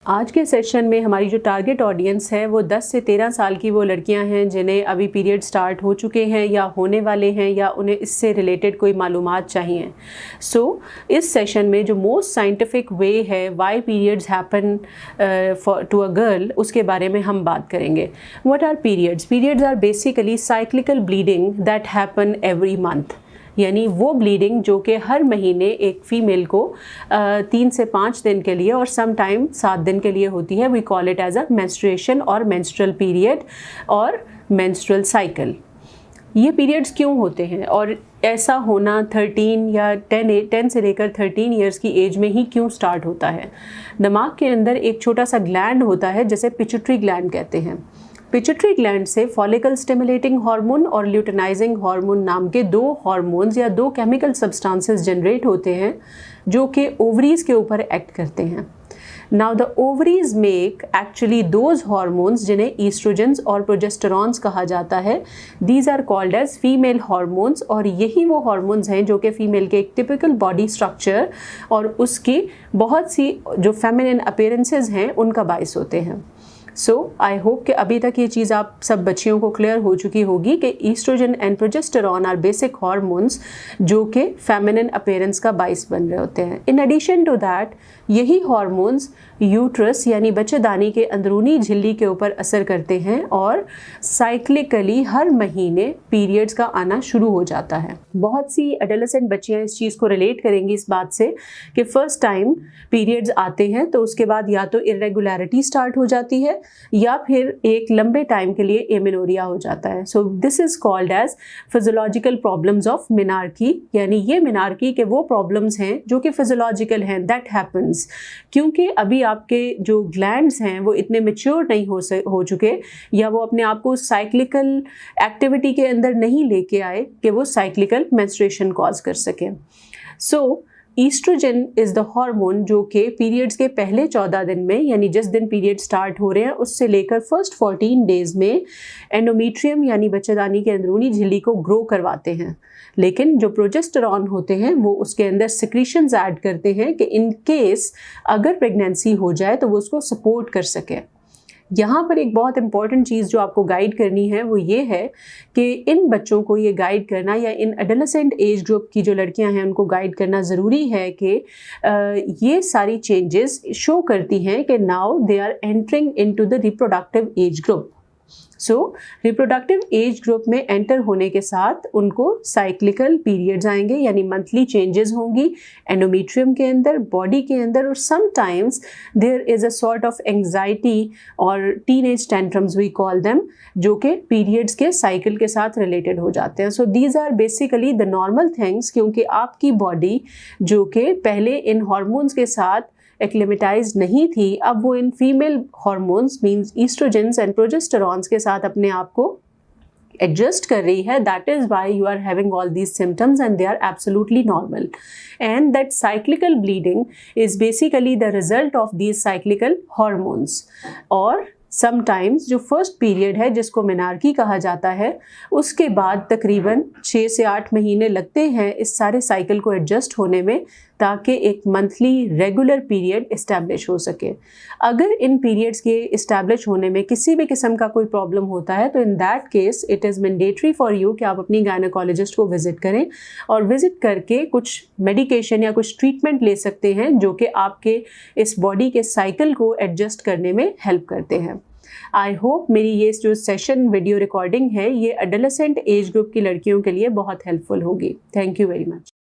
आज के सेशन में हमारी जो टारगेट ऑडियंस है वो 10 से 13 साल की वो लड़कियां हैं जिन्हें अभी पीरियड स्टार्ट हो चुके हैं या होने वाले हैं या उन्हें इससे रिलेटेड कोई मालूमात चाहिए। इस सेशन में जो मोस्ट साइंटिफिक वे है why periods happen to a girl, उसके बारे में हम बात करेंगे। What are periods? Periods are basically cyclical bleeding that happen every month, यानी वो ब्लीडिंग जो कि हर महीने एक फ़ीमेल को 3 से 5 दिन के लिए और सम टाइम 7 दिन के लिए होती है। We call it as a menstruation और मेंस्ट्रुअल पीरियड और मेंस्ट्रुअल साइकिल। ये पीरियड्स क्यों होते हैं और ऐसा होना 13 या 10 से लेकर 13 ईयर्स की एज में ही क्यों स्टार्ट होता है? दिमाग के अंदर एक छोटा सा ग्लैंड होता है जिसे पिट्यूटरी ग्लैंड कहते हैं। पिट्यूटरी ग्लैंड से फॉलिकल स्टिमुलेटिंग हार्मोन और ल्यूटेनाइजिंग हार्मोन नाम के 2 हार्मोन्स या 2 केमिकल सब्सटेंसेस जनरेट होते हैं जो कि ओवरीज के ऊपर एक्ट करते हैं। Now the ovaries make actually those hormones जिन्हें ईस्ट्रोजन्स और प्रोजेस्टेरॉन्स कहा जाता है। These are called as female hormones, और यही वो हार्मोन्स हैं जो कि फीमेल के एक टिपिकल बॉडी स्ट्रक्चर और उसकी बहुत सी जो फेमिनिन अपीयरेंसेस हैं उनका बायस होते हैं। आई होप कि अभी तक ये चीज़ आप सब बच्चियों को क्लियर हो चुकी होगी कि estrogen and progesterone are basic hormones जो कि फेमिनिन अपीयरेंस का बायस बन रहे होते हैं। इन एडिशन टू दैट, यही हार्मोन्स यूट्रस यानी बच्चेदानी के अंदरूनी झिल्ली के ऊपर असर करते हैं और साइक्लिकली हर महीने पीरियड्स का आना शुरू हो जाता है। बहुत सी एडोलेसेंट बच्चियां इस चीज़ को रिलेट करेंगी इस बात से कि फर्स्ट टाइम पीरियड्स आते हैं तो उसके बाद या तो इरेगुलरिटी स्टार्ट हो जाती है या फिर एक लंबे टाइम के लिए एमेनोरिया हो जाता है। So this is called as physiological problems of menarche, यानी ये मेनार्की के वो प्रॉब्लम्स हैं जो कि फिजियोलॉजिकल हैं, दैट हैपन्स क्योंकि अभी आपके जो ग्लैंड्स हैं वो इतने मैच्योर नहीं हो चुके या वो अपने आप को साइक्लिकल एक्टिविटी के अंदर नहीं लेके आए कि वो साइक्लिकल मेंस्ट्रुएशन कॉज कर सके। ईस्ट्रोजन इज़ द हार्मोन जो कि पीरियड्स के पहले 14 दिन में, यानी जिस दिन पीरियड स्टार्ट हो रहे हैं उससे लेकर फर्स्ट 14 डेज में एंडोमेट्रियम यानी बच्चेदानी के अंदरूनी झिल्ली को ग्रो करवाते हैं। लेकिन जो प्रोजेस्टेरॉन होते हैं वो उसके अंदर सिक्रीशंस ऐड करते हैं कि इन केस अगर प्रेगनेंसी हो जाए तो वो उसको सपोर्ट कर सके। यहाँ पर एक बहुत इंपॉर्टेंट चीज़ जो आपको गाइड करनी है वो ये है कि इन बच्चों को ये गाइड करना या इन एडोलेसेंट एज ग्रुप की जो लड़कियाँ हैं उनको गाइड करना ज़रूरी है कि ये सारी चेंजेस शो करती हैं कि now they are entering into the reproductive age group. Reproductive age group में एंटर होने के साथ उनको साइक्लिकल पीरियड्स आएंगे, यानी मंथली चेंजेस होंगी एंडोमेट्रियम के अंदर, बॉडी के अंदर, और sometimes there is a sort of anxiety और teenage tantrums we call them, जो कि पीरियड्स के साइकिल के साथ रिलेटेड हो जाते हैं। These are basically the normal things, क्योंकि आपकी बॉडी जो कि पहले इन हार्मोन्स के साथ एक्लिमेटाइज नहीं थी, अब वो इन female hormones means estrogens and progesterones के साथ अपने आप को एडजस्ट कर रही है। That is why you are having all these symptoms and they are absolutely normal, and that cyclical bleeding is basically the result of these cyclical hormones. और sometimes जो फर्स्ट पीरियड है जिसको मेनार्की कहा जाता है, उसके बाद तकरीबन 6 से 8 महीने लगते हैं इस सारे साइकिल को एडजस्ट होने में, ताकि एक मंथली रेगुलर पीरियड इस्टेब्लिश हो सके। अगर इन पीरियड्स के इस्टेब्लिश होने में किसी भी किस्म का कोई प्रॉब्लम होता है तो in that case it is mandatory for you कि आप अपनी गायनेकोलॉजिस्ट को विजिट करें और विजिट करके कुछ मेडिकेशन या कुछ ट्रीटमेंट ले सकते हैं जो कि आपके इस बॉडी के साइकिल को एडजस्ट करने में हेल्प करते हैं। आई होप मेरी ये जो सेशन वीडियो रिकॉर्डिंग है ये एडोलेसेंट एज ग्रुप की लड़कियों के लिए बहुत हेल्पफुल होगी। Thank you very much.